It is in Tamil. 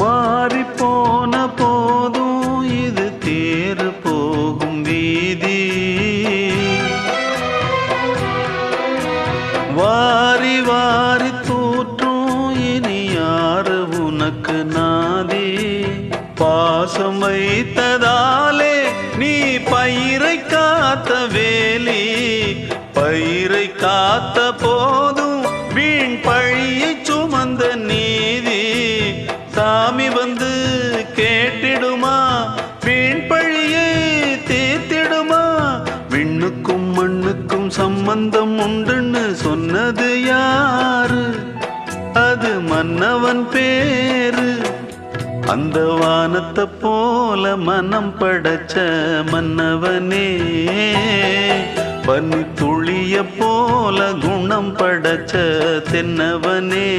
மாறி போன போதும் இது தேறு போகும் வீதி. வாரி வாரி தூற்றும் இனி யாரு உனக்கு நாதி. பாசம் வைத்ததாலே நீ பயிரை காத்த வேலி. பயிரை காத்த போதும் வீண் பழியை சுமந்த நீதி. சாமி வந்து கேட்டிடுமா, வீண் பழியை தீர்த்திடுமா. விண்ணுக்கும் மண்ணுக்கும் சம்பந்தம் உண்டுன்னு சொன்னது யாரு? அது மன்னவன் பேரு. அந்த வானத்தை போல மனம் படைச்ச மன்னவனே, பனி துளிய போல குணம் படைச்ச தென்னவனே.